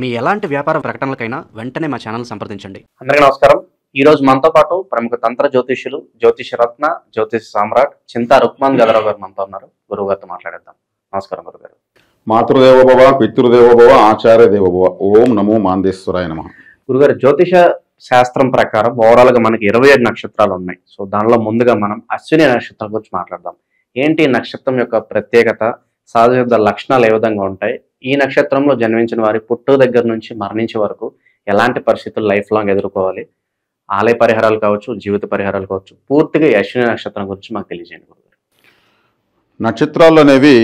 మీ ఎలాంటి వ్యాపార ప్రకటనలకైనా వెంటనే మా ఛానల్ సంప్రదించండి. అందరికీ నమస్కారం. ఈ రోజు మనతో పాటు ప్రముఖ తంత్ర జ్యోతిష్యులు, జ్యోతిష రత్న, జ్యోతిష సామ్రాట్ చింతా రుక్మాన్ గదరావు గారు మనతో ఉన్నారు. గురువు గారితో మాట్లాడేద్దాం. నమస్కారం గురుగారు. మాతృదేవోభవ, పితృదేవోభవ, ఆచార్య దేవోభవ. ఓం నమో మాందేశ్వరాయ నమః. గురుగారు, జ్యోతిష శాస్త్రం ప్రకారం ఓవరాల్ గా మనకి 27 నక్షత్రాలు ఉన్నాయి. సో దానిలో ముందుగా మనం అశ్విని నక్షత్రం గురించి మాట్లాడదాం. ఏంటి ఈ నక్షత్రం యొక్క ప్రత్యేకత, సహజ లక్షణాలు ఏ విధంగా ఉంటాయి? ఈ నక్షత్రంలో జన్మించిన వారి పుట్టు దగ్గర నుంచి మరణించే వరకు ఎలాంటి పరిస్థితులు లైఫ్ లాంగ్ ఎదుర్కోవాలి? ఆలయ పరిహారాలు కావచ్చు, జీవిత పరిహారాలు కావచ్చు, పూర్తిగా ఈ అశ్విని నక్షత్రం గురించి మాకు తెలియజేయండి గురుగారు. నక్షత్రాలు అనేవి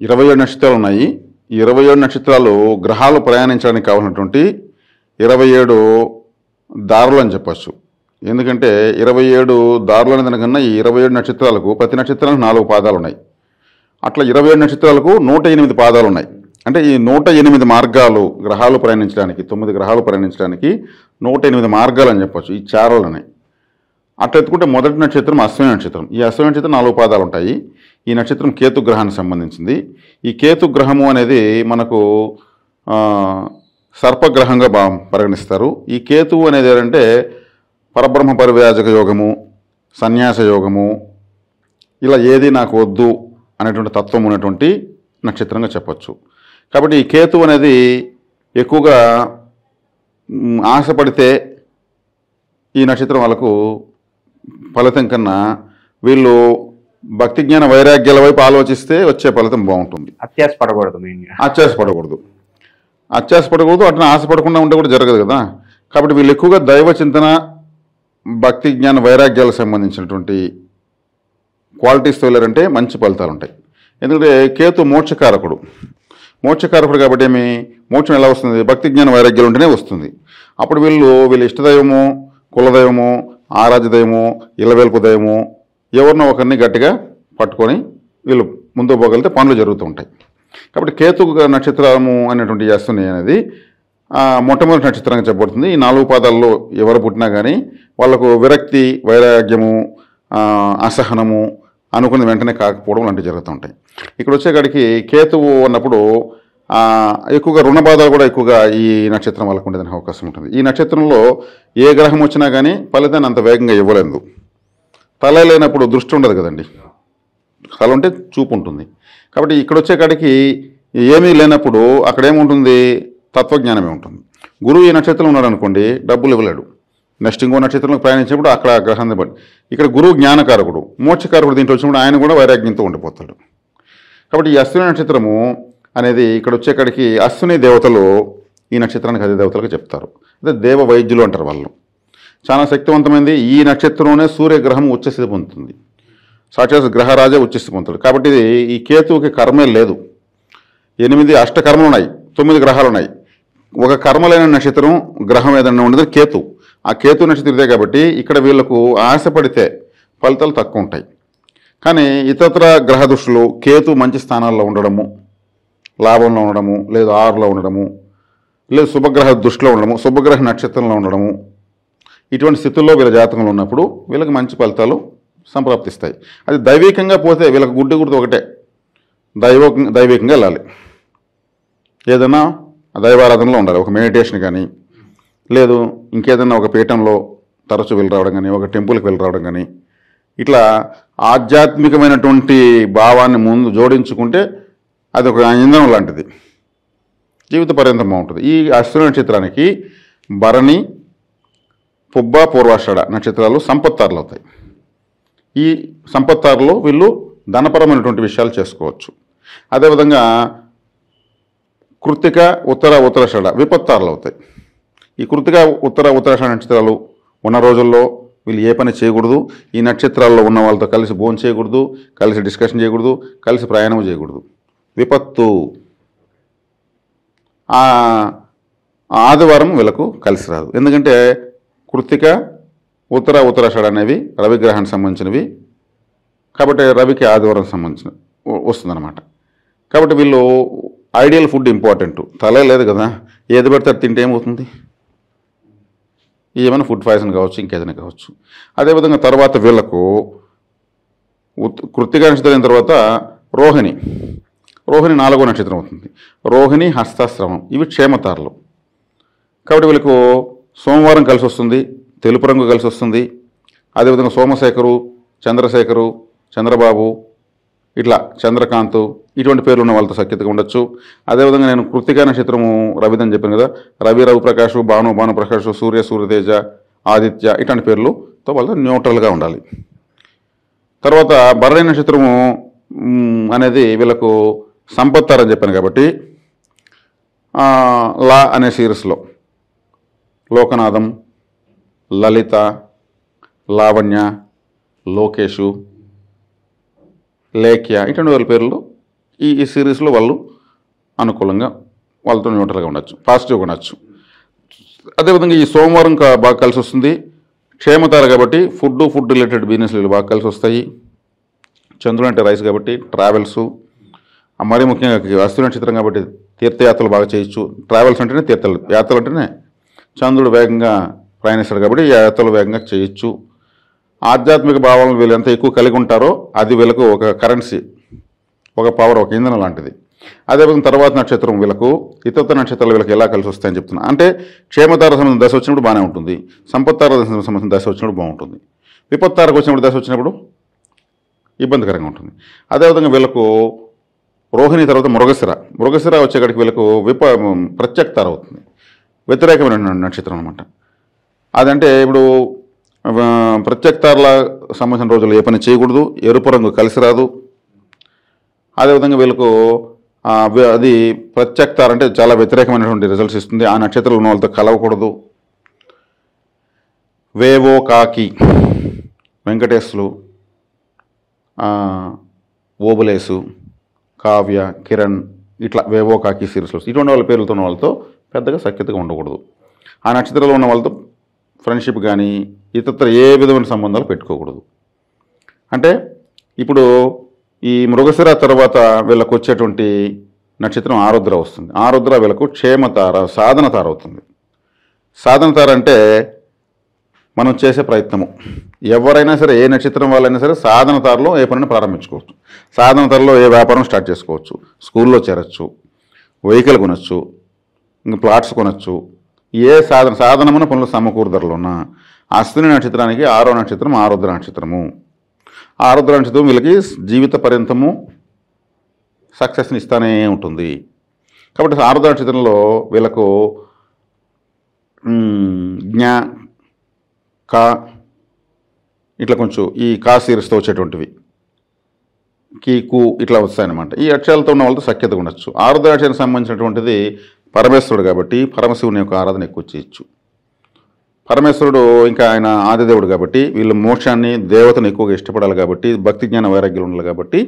27 నక్షత్రాలు ఉన్నాయి. ఈ 27 నక్షత్రాలు గ్రహాలు ప్రయాణించడానికి కావాల్సినటువంటి 27 దారులు అని చెప్పచ్చు. ఎందుకంటే 27 దారులు అనే దానికన్నా ఈ 27 నక్షత్రాలకు ప్రతి నక్షత్రానికి 4 పాదాలు ఉన్నాయి. అట్లా 27 నక్షత్రాలకు 108 పాదాలు ఉన్నాయి. అంటే ఈ 108 మార్గాలు గ్రహాలు ప్రయాణించడానికి, 9 గ్రహాలు ప్రయాణించడానికి 108 మార్గాలు అని చెప్పచ్చు. ఈ చారలని అట్లా ఎత్తుకుంటే మొదటి నక్షత్రం అశ్విని నక్షత్రం. ఈ అశ్విని నక్షత్రం 4 పాదాలు ఉంటాయి. ఈ నక్షత్రం కేతు గ్రహానికి సంబంధించింది. ఈ కేతు గ్రహము అనేది మనకు సర్పగ్రహంగా పరిగణిస్తారు. ఈ కేతువు అనేది ఏంటంటే పరబ్రహ్మ పరివ్యాజక యోగము, సన్యాస యోగము, ఇలా ఏది నాకు వద్దు అనేటువంటి తత్వం ఉన్నటువంటి నక్షత్రంగా చెప్పచ్చు. కాబట్టి ఈ కేతు అనేది ఎక్కువగా ఆశపడితే ఈ నక్షత్రం వాళ్ళకు ఫలితం కన్నా వీళ్ళు భక్తి జ్ఞాన వైరాగ్యాల వైపు ఆలోచిస్తే వచ్చే ఫలితం బాగుంటుంది. అత్యాశపడకూడదు, అత్యాశపడకూడదు, అట్లా ఆశపడకుండా ఉంటే కూడా జరగదు కదా. కాబట్టి వీళ్ళు ఎక్కువగా దైవ చింతన, భక్తి జ్ఞాన వైరాగ్యాలకు సంబంధించినటువంటి క్వాలిటీస్తో వెళ్ళారంటే మంచి ఫలితాలు ఉంటాయి. ఎందుకంటే కేతు మోక్షకారకుడు కాబట్టి మోక్షం ఎలా వస్తుంది? భక్తి జ్ఞాన వైరాగ్యాలు ఉంటేనే వస్తుంది. అప్పుడు వీళ్ళ ఇష్టదైవము, కులదైవము, ఆరాధ్య దైవము, ఇలవేల్పు దైవము ఎవరినో ఒకరిని గట్టిగా పట్టుకొని వీళ్ళు ముందుకు పోగలిగితే పనులు జరుగుతూ ఉంటాయి. కాబట్టి కేతు నక్షత్రము అనేటువంటి అశ్విని అనేది మొట్టమొదటి నక్షత్రంగా చెప్పబడుతుంది. ఈ 4 పాదాల్లో ఎవరు పుట్టినా కానీ వాళ్ళకు విరక్తి, వైరాగ్యము, అసహనము అనుకున్న వెంటనే కాకపోవడం లాంటివి జరుగుతూ ఉంటాయి. ఇక్కడ వచ్చేకాడికి కేతువు ఉన్నప్పుడు ఎక్కువగా రుణ బాధలు కూడా ఎక్కువగా ఈ నక్షత్రం వాళ్ళకు ఉండేదానికి అవకాశం ఉంటుంది. ఈ నక్షత్రంలో ఏ గ్రహం వచ్చినా కానీ ఫలితాన్ని అంత వేగంగా ఇవ్వలేదు. తల లేనప్పుడు దృష్టి ఉండదు కదండి, తల ఉంటే చూపు ఉంటుంది. కాబట్టి ఇక్కడ వచ్చేకాడికి ఏమీ లేనప్పుడు అక్కడ ఏముంటుంది? తత్వజ్ఞానమే ఉంటుంది. గురువు ఈ నక్షత్రంలో ఉన్నాడు అనుకోండి, డబ్బులు ఇవ్వలేడు. నెక్స్ట్ ఇంకో నక్షత్రంలో ప్రయాణించినప్పుడు అక్కడ గ్రహాన్ని బట్టి ఇక్కడ గురువు జ్ఞానకారకుడు, మోక్షకారకుడు. దీంట్లో వచ్చినప్పుడు ఆయన కూడా వైరాగ్యంతో ఉండిపోతాడు. కాబట్టి ఈ అశ్విని నక్షత్రము అనేది ఇక్కడ వచ్చేకాడికి అశ్విని దేవతలు ఈ నక్షత్రానికి అదే దేవతలుగా చెప్తారు. అదే దేవ వైద్యులు అంటారు వాళ్ళు. చాలా శక్తివంతమైంది. ఈ నక్షత్రంలోనే సూర్యగ్రహం ఉచ్చస్థితి పొందుతుంది. సాక్షాత్ గ్రహరాజే ఉచ్చస్థితి పొందుతాడు. కాబట్టి ఈ కేతువుకి కర్మే లేదు. 8 అష్టకర్మలు ఉన్నాయి, 9 గ్రహాలు ఉన్నాయి. ఒక కర్మలైన నక్షత్రం గ్రహం ఏదైనా ఉండదు కేతు. ఆ కేతు నక్షత్రం ఇదే కాబట్టి ఇక్కడ వీళ్ళకు ఆశపడితే ఫలితాలు తక్కువ ఉంటాయి. కానీ ఇతర గ్రహ దృష్టిలో కేతు మంచి స్థానాల్లో ఉండడము, లాభంలో ఉండడము, లేదు 6లో ఉండడము, లేదు శుభగ్రహ దృష్టిలో ఉండడము, శుభగ్రహ నక్షత్రంలో ఉండడము, ఇటువంటి స్థితుల్లో వీళ్ళ జాతకంలో ఉన్నప్పుడు వీళ్ళకి మంచి ఫలితాలు సంప్రాప్తిస్తాయి. అది దైవికంగా పోతే వీళ్ళకి గుర్తు ఒకటే, దైవికంగా వెళ్ళాలి. ఏదైనా దైవారాధనలో ఉండాలి. ఒక మెడిటేషన్ కానీ, లేదు ఇంకేదైనా ఒక పీఠంలో తరచు వెళ్ళి రావడం కానీ, ఒక టెంపుల్కి వెళ్ళి రావడం కానీ, ఇట్లా ఆధ్యాత్మికమైనటువంటి భావాన్ని ముందు జోడించుకుంటే అది ఒక ఇంధనం లాంటిది, జీవిత పర్యంతం బాగుంటుంది. ఈ అశ్విని నక్షత్రానికి భరణి, పుబ్బ, పూర్వాషాఢ నక్షత్రాలు సంపత్తారులు అవుతాయి. ఈ సంపత్తారులో వీళ్ళు ధనపరమైనటువంటి విషయాలు చేసుకోవచ్చు. అదేవిధంగా కృత్తిక, ఉత్తరాషాఢ విపత్తారులు అవుతాయి. ఈ కృత్తిక, ఉత్తరాషాఢ నక్షత్రాలు ఉన్న రోజుల్లో వీళ్ళు ఏ పని చేయకూడదు. ఈ నక్షత్రాల్లో ఉన్న వాళ్ళతో కలిసి భోజనం చేయకూడదు, కలిసి డిస్కషన్ చేయకూడదు, కలిసి ప్రయాణం చేయకూడదు. విపత్తు. ఆదివారం వీళ్ళకు కలిసి రాదు. ఎందుకంటే కృత్తిక, ఉత్తరాషాఢ అనేవి రవిగ్రహానికి సంబంధించినవి. కాబట్టి రవికి ఆదివారం సంబంధించిన వస్తుందన్నమాట. కాబట్టి వీళ్ళు ఐడియల్ ఫుడ్ ఇంపార్టెంట్. తలే లేదు కదా, ఏది పడితే అది తింటే ఏమవుతుంది? ఏమైనా ఫుడ్ పాయిజన్ కావచ్చు, ఇంకేదైనా కావచ్చు. అదేవిధంగా తర్వాత వీళ్ళకు కృత్తిక నక్షత్రం తర్వాత రోహిణి. రోహిణి 4వ నక్షత్రం అవుతుంది. రోహిణి, హస్తాశ్రమం ఇవి క్షేమతారలు. కాబట్టి వీళ్ళకు సోమవారం కలిసి వస్తుంది, తెలుపు రంగు కలిసి వస్తుంది. అదేవిధంగా సోమశేఖరు, చంద్రశేఖరు, చంద్రబాబు, ఇట్లా చంద్రకాంత్ ఇటువంటి పేర్లు ఉన్న వాళ్ళతో సఖ్యతగా ఉండొచ్చు. అదేవిధంగా నేను కృత్తికా నక్షత్రము రవిదని చెప్పాను కదా, రవి, రవిప్రకాష్, భాను, భానుప్రకాష్, సూర్య, సూర్యతేజ, ఆదిత్య ఇటువంటి పేర్లుతో వాళ్ళతో న్యూట్రల్గా ఉండాలి. తర్వాత భరణి నక్షత్రము అనేది వీళ్ళకు సంపత్తారు అని చెప్పాను కాబట్టి లా అనే సిరీస్లో లోకనాథం, లలిత, లావణ్య, లోకేషు, లేఖ్య ఇటువంటి వాళ్ళ పేర్లు ఈ సిరీస్లో వాళ్ళు అనుకూలంగా వాళ్ళతో న్యూట్రల్గా ఉండొచ్చు, పాజిటివ్గా ఉండొచ్చు. అదేవిధంగా ఈ సోమవారం బాగా కలిసి వస్తుంది, క్షేమతార కాబట్టి ఫుడ్ రిలేటెడ్ బిజినెస్లు బాగా కలిసి వస్తాయి. చంద్రుడు అంటే రైస్ కాబట్టి ట్రావెల్స్, మరీ ముఖ్యంగా అశ్విని నక్షత్రం కాబట్టి తీర్థయాత్రలు బాగా చేయొచ్చు. ట్రావెల్స్ అంటేనే తీర్థాలు, యాత్రలు అంటేనే చంద్రుడు వేగంగా ప్రయాణిస్తాడు కాబట్టి ఈ యాత్రలు వేగంగా చేయొచ్చు. ఆధ్యాత్మిక భావాలను వీళ్ళు ఎంత ఎక్కువ కలిగి ఉంటారో అది వీళ్ళకు ఒక కరెన్సీ, ఒక పవర్, ఒక ఇంధనం లాంటిది. అదేవిధంగా తర్వాత నక్షత్రం వీళ్ళకు ఇతర నక్షత్రాలు వీళ్ళకి ఎలా కలిసి వస్తాయని చెప్తున్నా. అంటే క్షేమతార సంబంధం దశ వచ్చినప్పుడు బాగానే ఉంటుంది, సంపత్తార సంబంధం దశ వచ్చినప్పుడు బాగుంటుంది, విపత్తారకు వచ్చినప్పుడు దశ వచ్చినప్పుడు ఇబ్బందికరంగా ఉంటుంది. అదేవిధంగా వీళ్ళకు రోహిణి తర్వాత మృగశిర వచ్చేకాడికి వీళ్ళకు ప్రత్యక్తార అవుతుంది, వ్యతిరేకమైన నక్షత్రం అనమాట. అదంటే ఇప్పుడు ప్రత్యక్తారల సంబంధించిన రోజులు ఏ పని చేయకూడదు, ఎరుపు రంగు కలిసి రాదు. అదేవిధంగా వీళ్ళకు అది ప్రత్యక్తార అంటే చాలా వ్యతిరేకమైనటువంటి రిజల్ట్స్ ఇస్తుంది. ఆ నక్షత్రాలు ఉన్న వాళ్ళతో కలవకూడదు. వేవో, కాకి, వెంకటేశ్లు, ఓబులేసు, కావ్య, కిరణ్ ఇట్లా వేవో, కాకి సిరీస్లో ఇటువంటి వాళ్ళ పేర్లతో ఉన్న వాళ్ళతో పెద్దగా సఖ్యతగా ఉండకూడదు. ఆ నక్షత్రంలో ఉన్న వాళ్ళతో ఫ్రెండ్షిప్ కానీ ఇతర ఏ విధమైన సంబంధాలు పెట్టుకోకూడదు. అంటే ఇప్పుడు ఈ మృగశిర తర్వాత వీళ్ళకు వచ్చేటువంటి నక్షత్రం ఆరుద్ర వస్తుంది. ఆరుద్ర వీళ్ళకు క్షేమతార, సాధన తార అవుతుంది. సాధన తార అంటే మనం చేసే ప్రయత్నము. ఎవరైనా సరే, ఏ నక్షత్రం వాళ్ళైనా సరే సాధన తారలో ఏ పనిని ప్రారంభించుకోవచ్చు. సాధన తారలో ఏ వ్యాపారం స్టార్ట్ చేసుకోవచ్చు, స్కూల్లో చేరచ్చు, వెహికల్ కొనొచ్చు, ఇంకా ప్లాట్స్ కొనొచ్చు. ఏ సాధనమైన పనులు సమకూరుదరలో ఉన్న అశ్విని నక్షత్రానికి 6వ నక్షత్రం ఆరుద్ర నక్షత్రము. ఆరుద్ర నక్షత్రం వీళ్ళకి జీవిత పర్యంతము సక్సెస్ని ఇస్తానే ఉంటుంది. కాబట్టి ఆరుద్ర నక్షత్రంలో వీళ్ళకు జ్ఞ, కా ఇట్లా కొంచెం ఈ కా సిరీస్తో వచ్చేటువంటివి కీ, కు ఇట్లా వస్తాయన్నమాట. ఈ అక్షరాలతో ఉన్న వాళ్ళతో సఖ్యతగా ఉండొచ్చు. ఆరుద్ర నక్షత్రానికి సంబంధించినటువంటిది పరమేశ్వరుడు కాబట్టి పరమశివుని యొక్క ఆరాధన ఎక్కువ చేయొచ్చు. పరమేశ్వరుడు ఇంకా ఆయన ఆదిదేవుడు కాబట్టి వీళ్ళు మోక్షాన్ని, దేవతను ఎక్కువగా ఇష్టపడాలి కాబట్టి భక్తి జ్ఞాన వైరాగ్యాలు ఉండాలి కాబట్టి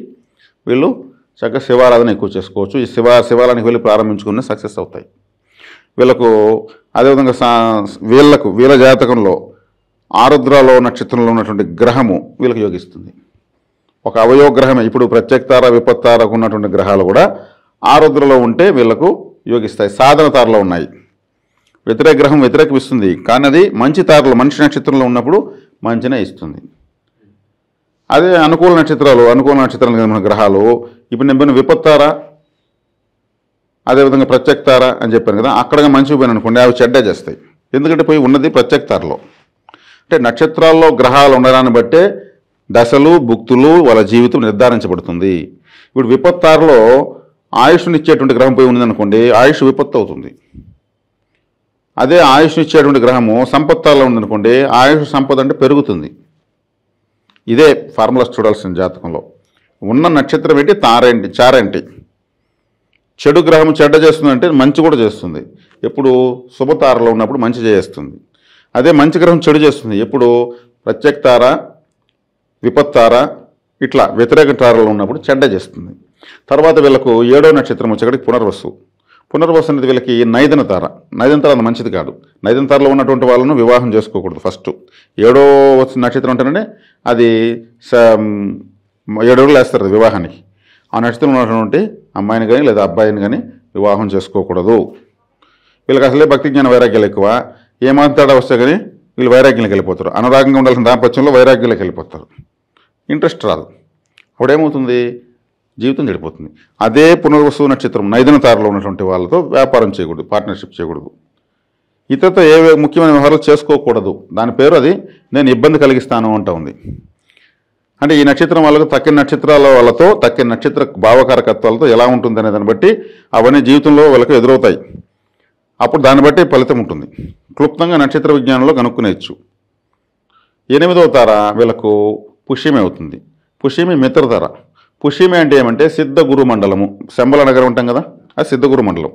వీళ్ళు చక్కగా శివారాధన ఎక్కువ చేసుకోవచ్చు. ఈ శివాలయానికి వెళ్ళి ప్రారంభించుకుని సక్సెస్ అవుతాయి వీళ్ళకు. అదేవిధంగా వీళ్ళ జాతకంలో ఆరుద్రలో నక్షత్రంలో ఉన్నటువంటి గ్రహము వీళ్ళకి యోగిస్తుంది. ఒక అవయవ గ్రహమే. ఇప్పుడు ప్రత్యక్తార, విపత్తారకు ఉన్నటువంటి గ్రహాలు కూడా ఆరుద్రలో ఉంటే వీళ్ళకు యోగిస్తాయి. సాధన తారలో ఉన్నాయి. వ్యతిరేక గ్రహం వ్యతిరేకం ఇస్తుంది, కానీ అది మంచి తారలో, మనిషి నక్షత్రంలో ఉన్నప్పుడు మంచినే ఇస్తుంది. అదే అనుకూల నక్షత్రాలు మన గ్రహాలు ఇప్పుడు నేను విపత్తార, అదేవిధంగా ప్రత్యక్తార అని చెప్పాను కదా, అక్కడగా మంచి పోయిన అనుకోండి అవి చెడ్డ చేస్తాయి. ఎందుకంటే పోయి ఉన్నది ప్రత్యక్తారలో. అంటే నక్షత్రాల్లో గ్రహాలు ఉండడాన్ని బట్టే దశలు, భుక్తులు, వాళ్ళ జీవితం నిర్ధారించబడుతుంది. ఇప్పుడు విపత్తారలో ఆయుష్నిచ్చేటువంటి గ్రహం పోయి ఉందనుకోండి, ఆయుష్ విపత్తు అవుతుంది. అదే ఆయుష్నిచ్చేటువంటి గ్రహము సంపత్తారలో ఉందనుకోండి, ఆయుష్ సంపద అంటే పెరుగుతుంది. ఇదే ఫార్ములాస్ చూడాల్సిన జాతకంలో. ఉన్న నక్షత్రం ఏంటి, తారేంటి, చారేంటి. చెడు గ్రహం చెడ్డ చేస్తుందంటే మంచి కూడా చేస్తుంది. ఎప్పుడు శుభతారలో ఉన్నప్పుడు మంచి చేస్తుంది. అదే మంచి గ్రహం చెడు చేస్తుంది ఎప్పుడు ప్రత్యక్తార, విపత్తార ఇట్లా వ్యతిరేక తారలో ఉన్నప్పుడు చెడ్డ చేస్తుంది. తర్వాత వీళ్ళకు 7వ నక్షత్రం వచ్చేక్కడికి పునర్వసు అనేది వీళ్ళకి నైదన తార అది మంచిది కాదు. నైదన తారలో ఉన్నటువంటి వాళ్ళను వివాహం చేసుకోకూడదు. ఫస్ట్ 7వ నక్షత్రం అంటేనే అది 7 అడుగులు వేస్తారు అది వివాహానికి. ఆ నక్షత్రం ఉన్నటువంటి అమ్మాయిని కానీ లేదా అబ్బాయిని కానీ వివాహం చేసుకోకూడదు. వీళ్ళకి అసలే భక్తి జ్ఞాన వైరాగ్యాలు ఎక్కువ. ఏమాత్రం తేడా వస్తే కానీ వీళ్ళు వైరాగ్యంలోకి వెళ్ళిపోతారు. అనురాగంగా ఉండాల్సిన దాంపత్యంలో వైరాగ్యంలోకి వెళ్ళిపోతారు. ఇంట్రెస్ట్ రాదు. అప్పుడేమవుతుంది, జీవితం చెడిపోతుంది. అదే పునర్వసు నక్షత్రం నైదన తారలో ఉన్నటువంటి వాళ్ళతో వ్యాపారం చేయకూడదు, పార్ట్నర్షిప్ చేయకూడదు, ఇతరులతో ఏ ముఖ్యమైన వ్యవహారాలు చేసుకోకూడదు. దాని పేరు అది నేను ఇబ్బంది కలిగిస్తాను అంటూ ఉంది. అంటే ఈ నక్షత్రం వాళ్ళకు తక్కిన నక్షత్రాల వాళ్ళతో తక్కిన నక్షత్ర భావకారకత్వాలతో ఎలా ఉంటుంది అనే దాన్ని బట్టి అవన్నీ జీవితంలో వాళ్ళకు ఎదురవుతాయి. అప్పుడు దాన్ని బట్టి ఫలితం ఉంటుంది. క్లుప్తంగా నక్షత్ర విజ్ఞానంలో కనుక్కునేయచ్చు. 8వ తార వీళ్ళకు పుష్యమి అవుతుంది. పుష్యమి మిత్రతార. పుష్యమి అంటే ఏమంటే సిద్ధ గురు మండలము. శంబల నగరం ఉంటాం కదా, అది సిద్ధ గురు మండలం.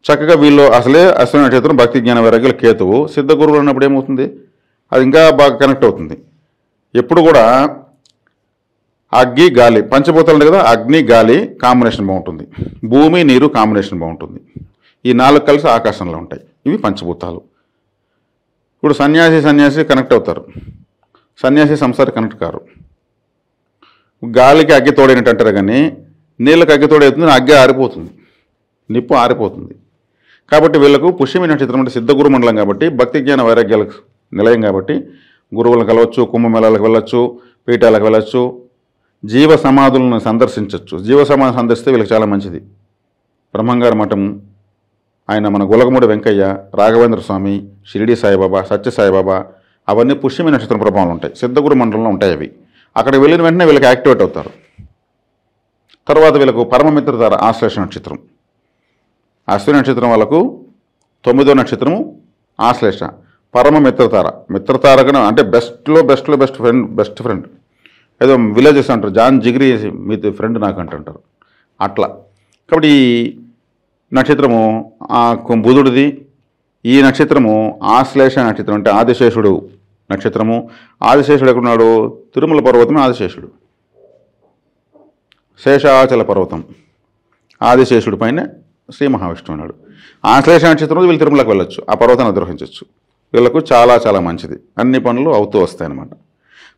చక్కగా వీళ్ళు అసలే అశ్విని నక్షత్రం భక్తి జ్ఞాన వైరాగ్యాల కేతువు. సిద్ధ గురువులు అన్నప్పుడు ఏమవుతుంది, అది ఇంకా బాగా కనెక్ట్ అవుతుంది. ఎప్పుడు కూడా అగ్ని గాలి పంచభూతాలు ఉంటాయి కదా, అగ్ని గాలి కాంబినేషన్ బాగుంటుంది, భూమి నీరు కాంబినేషన్ బాగుంటుంది. ఈ 4 కలిసి ఆకాశంలో ఉంటాయి. ఇవి పంచభూతాలు. ఇప్పుడు సన్యాసి కనెక్ట్ అవుతారు, సన్యాసి సంసారి కనెక్ట్ కారు. గాలికి అగ్గి తోడైనట్టు అంటారు, కానీ నీళ్ళకి అగ్గి తోడవుతుంది, అగ్గి ఆరిపోతుంది, నిప్పు ఆరిపోతుంది. కాబట్టి వీళ్ళకు పుష్యమి నక్షత్రం అంటే సిద్ధగురు మండలం కాబట్టి భక్తి జ్ఞాన వైరాగ్యాలకు నిలయం కాబట్టి గురువులను కలవచ్చు, కుంభమేళాలకు వెళ్ళొచ్చు, పీఠాలకు వెళ్ళొచ్చు, జీవ సమాధులను సందర్శించవచ్చు. జీవ సమాధి సందర్శిస్తే వీళ్ళకి చాలా మంచిది. బ్రహ్మంగారి మఠం, ఆయన మన గులగమూడి వెంకయ్య, రాఘవేంద్ర స్వామి, షిరిడి సాయిబాబా, సత్య సాయిబాబా, అవన్నీ పుష్యమి నక్షత్రం ప్రభావాలు ఉంటాయి, సిద్ధగురు మండలంలో ఉంటాయి. అవి అక్కడికి వెళ్ళిన వెంటనే వీళ్ళకి యాక్టివేట్ అవుతారు. తర్వాత వీళ్ళకు పరమమిత్రతార ఆశ్లేష నక్షత్రం. అశ్విని నక్షత్రం వాళ్ళకు 9వ నక్షత్రము ఆశ్లేష. పరమ మిత్రతార. మిత్రతారకన అంటే బెస్ట్ ఫ్రెండ్. ఏదో విలేజెస్ అంటారు, జాన్ జిగిరి మీ ఫ్రెండ్ నాకు అంటుంటారు అట్లా. కాబట్టి ఈ నక్షత్రము బుధుడిది. ఈ నక్షత్రము ఆశ్లేష నక్షత్రం అంటే ఆదిశేషుడు నక్షత్రము. ఆదిశేషుడు ఎక్కడున్నాడు, తిరుమల పర్వతమే ఆదిశేషుడు, శేషాచల పర్వతం ఆదిశేషుడి పైన శ్రీ మహావిష్ణువు ఉన్నాడు. ఆశ్లేష నక్షత్రం వీళ్ళు తిరుమలకు వెళ్ళొచ్చు, ఆ పర్వతాన్ని అధిరోహించవచ్చు. వీళ్ళకు చాలా చాలా మంచిది, అన్ని పనులు అవుతూ వస్తాయి అన్నమాట.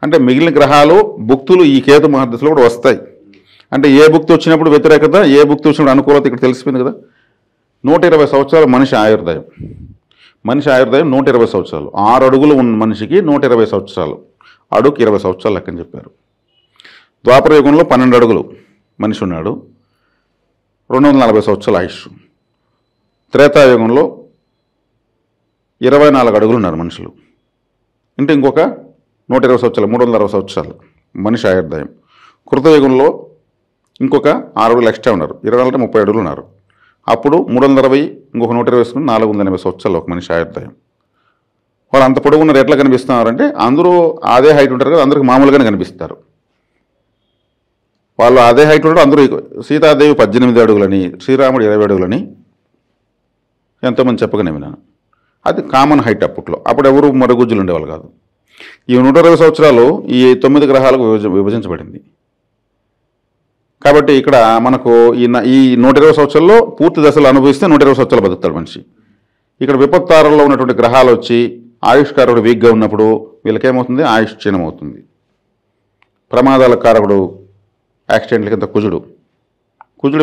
అంటే మిగిలిన గ్రహాలు భుక్తులు ఈ కేతు మహాదశలో కూడా వస్తాయి. అంటే ఏ భుక్తి వచ్చినప్పుడు వ్యతిరేకత, ఏ భుక్తి వచ్చినప్పుడు అనుకూలత ఇక్కడ తెలిసిపోయింది కదా. 120 సంవత్సరాలు మనిషి ఆయుర్దాయం. 120 సంవత్సరాలు. 6 అడుగులు ఉన్న మనిషికి 120 సంవత్సరాలు. అడుగుకి 20 సంవత్సరాలు లెక్కని చెప్పారు. ద్వాపర యుగంలో 12 అడుగులు మనిషి ఉన్నాడు, 240 సంవత్సరాల ఆయుష్. త్రేతాయుగంలో 24 అడుగులు ఉన్నారు మనుషులు. అంటే ఇంకొక 120 సంవత్సరాలు, 360 సంవత్సరాలు మనిషి ఆయుర్దాయం. కృతయుగంలో ఇంకొక 6 అడుగులు ఎక్స్ట్రా ఉన్నారు, 24 అంటే 30 అడుగులు ఉన్నారు. అప్పుడు 360 ఇంకొక 120 వేసుకుని 480 సంవత్సరాలు ఒక మనిషి ఆయుర్దాయం. వాళ్ళు అంత పొడుగు ఉన్నారు. ఎట్లా కనిపిస్తున్నారంటే అందరూ అదే హైట్ ఉంటారు కదా, అందరికి మామూలుగానే కనిపిస్తారు. వాళ్ళు అదే హైట్ ఉంటారు అందరూ. సీతాదేవి 18 అడుగులని, శ్రీరాముడు 20 అడుగులని ఎంతోమంది చెప్పగానే విన్నాను. అది కామన్ హైట్ అప్పట్లో. అప్పుడు ఎవరు మరుగుజ్జులు ఉండేవాళ్ళు కాదు. ఈ 120 సంవత్సరాలు ఈ 9 గ్రహాలకు విభజించబడింది. కాబట్టి ఇక్కడ మనకు ఈ 120 సంవత్సరాల్లో పూర్తి దశలు అనుభవిస్తే 120 సంవత్సరాలు బతుకుతాడు మనిషి. ఇక్కడ విపత్తారంలో ఉన్నటువంటి గ్రహాలు వచ్చి ఆయుష్కారకుడు వీక్గా ఉన్నప్పుడు వీళ్ళకేమవుతుంది, ఆయుష్ క్షీణం అవుతుంది. ప్రమాదాల కారకుడు యాక్సిడెంట్ల కింద కుజుడు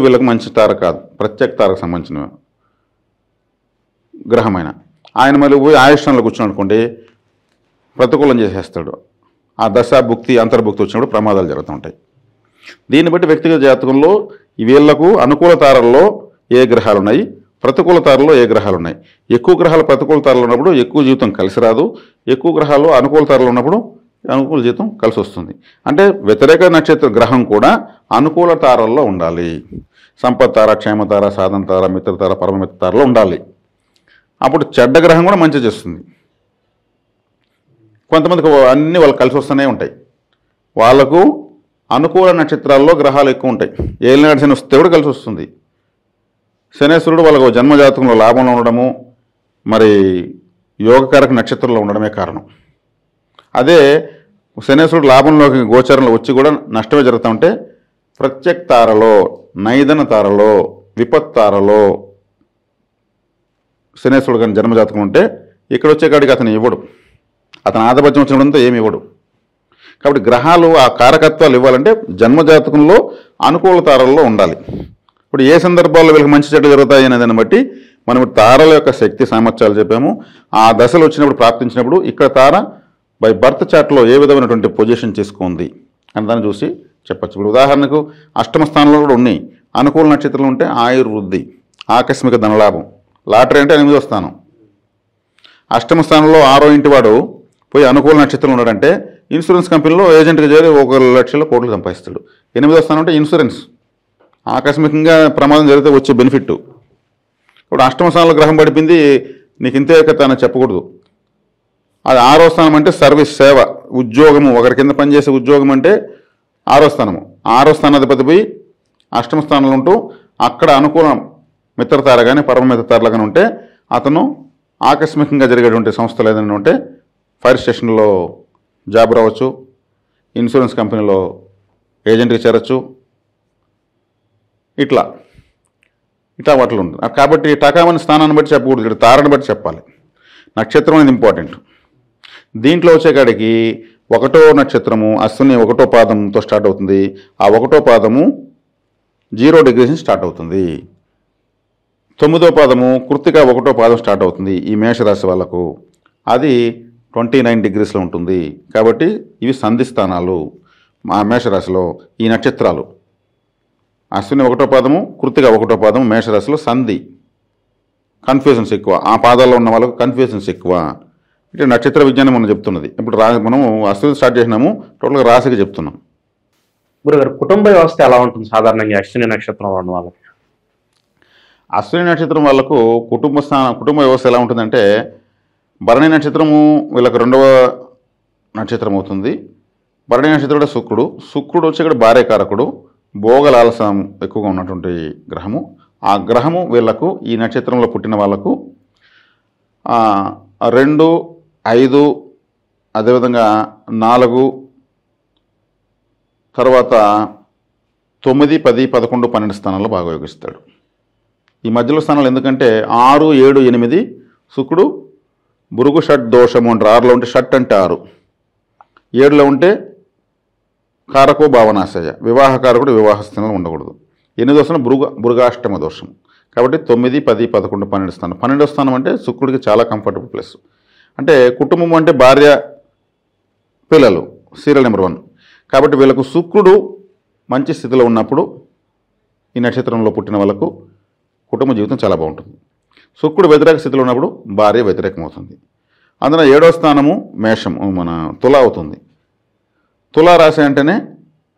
వీళ్ళకి మంచి తార కాదు, ప్రత్యేక తారకు సంబంధించిన గ్రహమైన ఆయన మళ్ళీ పోయి ఆయుష్యంలో కూర్చున్ననుకోండి ప్రతికూలం చేసేస్తాడు. ఆ దశ భుక్తి అంతర్భుక్తి వచ్చినప్పుడు ప్రమాదాలు జరుగుతూ ఉంటాయి. దీన్ని బట్టి వ్యక్తిగత జాతకంలో వీళ్లకు అనుకూల తారల్లో ఏ గ్రహాలు ఉన్నాయి, ప్రతికూల తారల్లో ఏ గ్రహాలు ఉన్నాయి. ఎక్కువ గ్రహాలు ప్రతికూల తారలు ఉన్నప్పుడు ఎక్కువ జీవితం కలిసి రాదు, ఎక్కువ గ్రహాలు అనుకూల తారలు ఉన్నప్పుడు అనుకూల జీవితం కలిసి వస్తుంది. అంటే వ్యతిరేక నక్షత్ర గ్రహం కూడా అనుకూల తారల్లో ఉండాలి. సంపత్తార, క్షేమతార, సాధన తార, మిత్రతార, పరమమిత్ర తారలో ఉండాలి. అప్పుడు చెడ్డ గ్రహం కూడా మంచి చేస్తుంది. కొంతమందికి అన్నీ వాళ్ళు కలిసి వస్తూనే ఉంటాయి. వాళ్ళకు అనుకూల నక్షత్రాల్లో గ్రహాలు ఎక్కువ ఉంటాయి. ఏలినాడు శని వస్తే కూడా కలిసి వస్తుంది. శనేశ్వరుడు వాళ్ళకు జన్మజాతకంలో లాభంలో ఉండడము, మరి యోగకారక నక్షత్రంలో ఉండడమే కారణం. అదే శనేశ్వరుడు లాభంలోకి గోచరంలో వచ్చి కూడా నష్టమే జరుగుతూ ఉంటే ప్రత్యేక తారలో, నైదన తారలో, విపత్తారలో శనేశ్వరుడు కానీ జన్మజాతకం ఉంటే ఇక్కడ వచ్చే కాడికి అతను ఇవ్వడు, అతను ఆధిపత్యం వచ్చినంత ఏమి ఇవ్వడు. కాబట్టి గ్రహాలు ఆ కారకత్వాలు ఇవ్వాలంటే జన్మజాతకంలో అనుకూల తారల్లో ఉండాలి. ఇప్పుడు ఏ సందర్భాల్లో వీళ్ళకి మంచి చెడ్డ జరుగుతాయి అనే దాన్ని బట్టి మనం తారల యొక్క శక్తి సామర్థ్యాలు చెప్పాము. ఆ దశలు వచ్చినప్పుడు ప్రాప్తించినప్పుడు ఇక్కడ తార బై బర్త్ చార్ట్లో ఏ విధమైనటువంటి పొజిషన్ తీసుకుంది అని దాన్ని చూసి చెప్పచ్చు. ఇప్పుడు ఉదాహరణకు అష్టమ స్థానంలో కూడా ఉన్నాయి. అనుకూల నక్షత్రాలు ఉంటే ఆయుర్వృద్ధి, ఆకస్మిక ధనలాభం. లాటరీ అంటే 8వ స్థానం. అష్టమ స్థానంలో 6వ ఇంటి వాడు పోయి అనుకూల నక్షత్రం ఉన్నాడంటే ఇన్సూరెన్స్ కంపెనీలో ఏజెంట్గా చేరి 1,00,000 కోట్లు సంపాదిస్తాడు. 8వ స్థానం అంటే ఇన్సూరెన్స్, ఆకస్మికంగా ప్రమాదం జరిగితే వచ్చే బెనిఫిట్. ఇప్పుడు అష్టమ స్థానంలో గ్రహం పడిపోయింది, నీకు ఇంతే కథ అని చెప్పకూడదు. అది 6వ స్థానం అంటే సర్వీస్, సేవ, ఉద్యోగము, ఒకరి కింద పనిచేసే ఉద్యోగం అంటే 6వ స్థానము. 6వ స్థానాధిపతి పోయి అష్టమ స్థానంలో ఉంటూ అక్కడ అనుకూలం మిత్రతార కానీ పరమ మిత్రతారలు కానీ ఉంటే అతను ఆకస్మికంగా జరిగేటువంటి సంస్థలు ఏదైనా ఉంటే ఫైర్ స్టేషన్లో జాబ్ రావచ్చు, ఇన్సూరెన్స్ కంపెనీలో ఏజెంట్గా చేరచ్చు, ఇట్లా వాటిలో ఉంటుంది. కాబట్టి టకామని స్థానాన్ని బట్టి చెప్పకూడదు, ఇక్కడ తారని బట్టి చెప్పాలి. నక్షత్రం అనేది ఇంపార్టెంట్. దీంట్లో వచ్చేకాడికి 1వ నక్షత్రము అశ్విని 1వ పాదంతో స్టార్ట్ అవుతుంది. ఆ 1వ పాదము 0 degrees నుంచి స్టార్ట్ అవుతుంది. 9వ పాదము కృత్తిక 1వ పాదం స్టార్ట్ అవుతుంది ఈ మేషరాశి వాళ్ళకు. అది 29 degrees ఉంటుంది. కాబట్టి ఇవి సంధి స్థానాలు మా మేషరాశిలో. ఈ నక్షత్రాలు అశ్విని 1వ పాదము, కృత్తిక 1వ పాదము మేషరాశిలో సంధి. కన్ఫ్యూజన్స్ ఎక్కువ, ఆ పాదాల్లో ఉన్న వాళ్ళకు కన్ఫ్యూజన్స్ ఎక్కువ. అంటే నక్షత్ర విజ్ఞానం మనం చెప్తున్నది. ఇప్పుడు మనము అశ్విని స్టార్ట్ చేసినాము, టోటల్గా రాశికి చెప్తున్నాం. గురుగారు, కుటుంబ వ్యవస్థ ఎలా ఉంటుంది సాధారణంగా అశ్విని నక్షత్రం ఉన్న వాళ్ళకి? అశ్విని నక్షత్రం వాళ్ళకు కుటుంబ వ్యవస్థ ఎలా ఉంటుందంటే, భరణి నక్షత్రము వీళ్ళకి 2వ నక్షత్రం అవుతుంది. భరణి నక్షత్రం శుక్రుడు వచ్చి ఇక్కడ భార్యకారకుడు, భోగలాలసం ఎక్కువగా ఉన్నటువంటి గ్రహము. ఆ గ్రహము వీళ్లకు ఈ నక్షత్రంలో పుట్టిన వాళ్ళకు 2, 5, అదేవిధంగా 4, తర్వాత 9, 10, 11, 12 స్థానాల్లో బాగా యోగిస్తాడు. ఈ మధ్యలో స్థానాలు ఎందుకంటే 6, 7, 8 శుక్రుడు భృగు షట్ దోషము అంటారు. 6లో ఉంటే షట్ అంటే 6, 7లో ఉంటే కారకో భావనాశయ, వివాహకారకుడు వివాహ స్థానంలో ఉండకూడదు. 8వ స్థానం భృగాష్టమ దోషం. కాబట్టి 9, 10, 11, 12 స్థానం. 12వ స్థానం అంటే శుక్రుడికి చాలా కంఫర్టబుల్ ప్లేస్. అంటే కుటుంబం అంటే భార్య, పిల్లలు, సీరియల్ నెంబర్ 1. కాబట్టి వీళ్ళకు శుక్రుడు మంచి స్థితిలో ఉన్నప్పుడు ఈ నక్షత్రంలో పుట్టిన వాళ్ళకు కుటుంబ జీవితం చాలా బాగుంటుంది. శుక్రుడు వ్యతిరేక స్థితిలో ఉన్నప్పుడు భార్య వ్యతిరేకం అవుతుంది. అందులో 7వ స్థానము మేషం, మన తుల అవుతుంది. తులా రాశి అంటేనే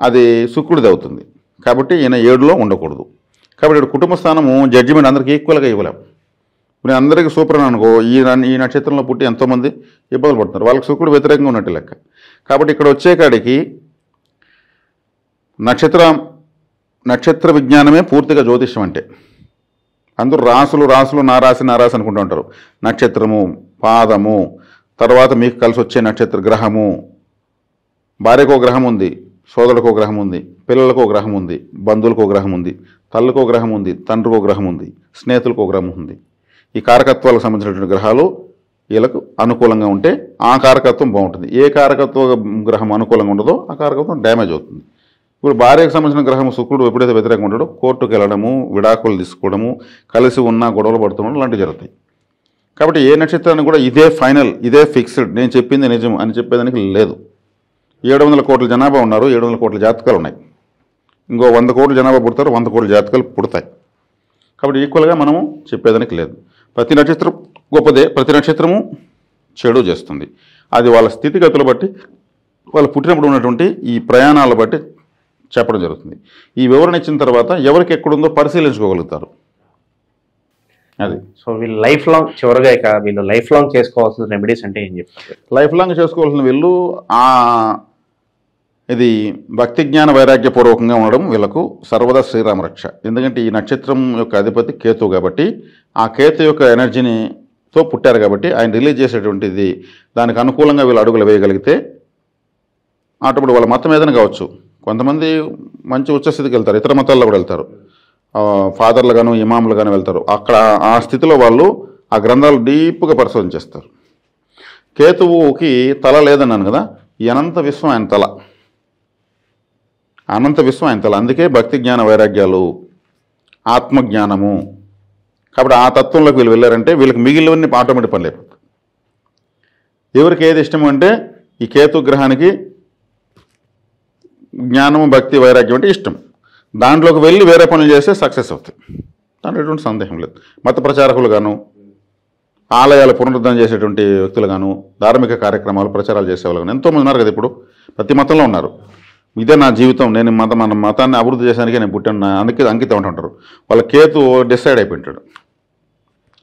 అది శుక్రుడిది అవుతుంది. కాబట్టి ఈయన 7లో ఉండకూడదు. కాబట్టి ఇక్కడ కుటుంబ స్థానము జడ్జిమెంట్ అందరికీ ఈక్వల్గా ఇవ్వలేము. ఇప్పుడు అందరికీ సూపర్ అని అనుకో, ఈ నక్షత్రంలో పుట్టి ఎంతోమంది ఇబ్బందులు పడుతున్నారు, వాళ్ళకి శుక్రుడు వ్యతిరేకంగా ఉన్నట్టు లెక్క. కాబట్టి ఇక్కడ వచ్చేకాడికి నక్షత్ర విజ్ఞానమే పూర్తిగా జ్యోతిష్యం. అంటే అందరూ రాసులు నా రాశి అనుకుంటూ ఉంటారు. నక్షత్రము, పాదము, తర్వాత మీకు కలిసి వచ్చే నక్షత్ర గ్రహము, భార్యకో గ్రహం ఉంది, సోదరుడికో గ్రహం ఉంది, పిల్లలకో గ్రహం ఉంది, బంధువులకో గ్రహం ఉంది, తల్లికో గ్రహం ఉంది, తండ్రికో గ్రహం ఉంది, స్నేహితులకో గ్రహం ఉంది. ఈ కారకత్వాలకు సంబంధించినటువంటి గ్రహాలు వీళ్ళకు అనుకూలంగా ఉంటే ఆ కారకత్వం బాగుంటుంది. ఏ కారకత్వ గ్రహం అనుకూలంగా ఉండదో ఆ కారకత్వం డ్యామేజ్ అవుతుంది. ఇప్పుడు భార్యకు సంబంధించిన గ్రహం శుక్రుడు ఎప్పుడైతే వ్యతిరేకంగా ఉంటాడో కోర్టుకు వెళ్ళడము, విడాకులు తీసుకోవడము, కలిసి ఉన్న గొడవలు పడుతుండడం లాంటివి జరుగుతాయి. కాబట్టి ఏ నక్షత్రాన్ని కూడా ఇదే ఫైనల్, ఇదే ఫిక్స్డ్, నేను చెప్పింది నిజం అని చెప్పేదానికి లేదు. 700 కోట్ల జనాభా ఉన్నారు, 700 కోట్ల జాతకాలు ఉన్నాయి. ఇంకో 100 కోట్ల జనాభా పుడతారు, 100 కోట్ల జాతకాలు పుడతాయి. కాబట్టి ఈక్వల్గా మనము చెప్పేదానికి లేదు. ప్రతి నక్షత్రం గొప్పదే, ప్రతి నక్షత్రము చెడు చేస్తుంది. అది వాళ్ళ స్థితిగతులు బట్టి, వాళ్ళు పుట్టినప్పుడు ఉన్నటువంటి ఈ ప్రయాణాలు బట్టి చెప్పడం జరుగుతుంది. ఈ వివరణ ఇచ్చిన తర్వాత ఎవరికి ఎక్కడుందో పరిశీలించుకోగలుగుతారు. అది. సో వీళ్ళు లైఫ్ లాంగ్, చివరిగా ఇక వీళ్ళు లైఫ్ లాంగ్ చేసుకోవాల్సిన రెమెడీస్ అంటే ఏం చెప్తారు? లైఫ్ లాంగ్ చేసుకోవాల్సిన వీళ్ళు ఇది భక్తి జ్ఞాన వైరాగ్యపూర్వకంగా ఉండడం వీళ్ళకు సర్వదా శ్రీరామ రక్ష. ఎందుకంటే ఈ నక్షత్రం యొక్క అధిపతి కేతు కాబట్టి, ఆ కేతు యొక్క ఎనర్జీతో పుట్టారు కాబట్టి ఆయన రిలీజ్ చేసేటువంటిది దానికి అనుకూలంగా వీళ్ళు అడుగులు వేయగలిగితే ఆటోమేటిక్ వాళ్ళ మతం ఏదైనా కావచ్చు. కొంతమంది మంచి ఉచ్చస్థితికి వెళ్తారు, ఇతర మతాల్లో కూడా వెళ్తారు, ఫాదర్లు గాను ఇమాములు గాను వెళ్తారు. అక్కడ ఆ స్థితిలో వాళ్ళు ఆ గ్రంథాలు డీప్గా పరిశోధన చేస్తారు. కేతువుకి తల లేదన్నాను కదా, ఈ అనంత విశ్వం ఆయన తల, అనంత విశ్వం ఆయన తల. అందుకే భక్తి జ్ఞాన వైరాగ్యాలు, ఆత్మజ్ఞానము. కాబట్టి ఆ తత్వంలోకి వీళ్ళు వెళ్ళారంటే వీళ్ళకి మిగిలినవన్నీ ఆటోమేటిక్ పని లేకపోతే. ఎవరికి ఏది ఇష్టం అంటే ఈ కేతు గ్రహానికి జ్ఞానము భక్తి వైరాగ్యం అంటే ఇష్టం. దాంట్లోకి వెళ్ళి వేరే పనులు చేస్తే సక్సెస్ అవుతాయి, దాంట్లో ఎటువంటి సందేహం లేదు. మత ప్రచారకులు గాను, ఆలయాల పునరుద్ధరణ చేసేటువంటి వ్యక్తులు గాను, ధార్మిక కార్యక్రమాలు ప్రచారాలు చేసేవాళ్ళు కానీ ఎంతోమంది ఉన్నారు కదా. ఇప్పుడు ప్రతి మతంలో ఉన్నారు. ఇదే నా జీవితం, నేను మన మతాన్ని అభివృద్ధి చేసానికే నేను పుట్టాను, అందుకే అంకితం అంటుంటారు. వాళ్ళ కేతు డిసైడ్ అయిపోయింటాడు.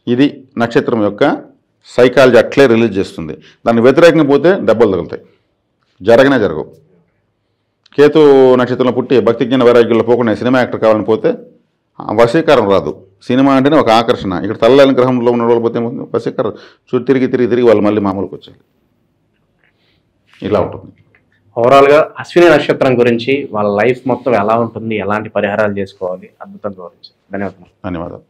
ఇది నక్షత్రం యొక్క సైకాలజీ అట్లే రిలీజ్ చేస్తుంది. దాన్ని వ్యతిరేకంగా పోతే దెబ్బలు తగులుతాయి, జరగవు. కేతు నక్షత్రంలో పుట్టి భక్తి జ్ఞాన వైరాగ్యంలో పోకుండా సినిమా యాక్టర్ కావాలని పోతే వశీకారం రాదు. సినిమా అంటేనే ఒక ఆకర్షణ. ఇక్కడ తల్లని గ్రహంలో ఉన్న వాళ్ళు పోతే వశీకారం తిరిగి వాళ్ళు మళ్ళీ మామూలుకి వచ్చారు. ఇలా ఉంటుంది. ఓవరాల్గా అశ్విని నక్షత్రం గురించి వాళ్ళ లైఫ్ మొత్తం ఎలా ఉంటుంది, ఎలాంటి పరిహారాలు చేసుకోవాలి అద్భుతంగా వివరించారు. ధన్యవాదాలు. ధన్యవాదాలు.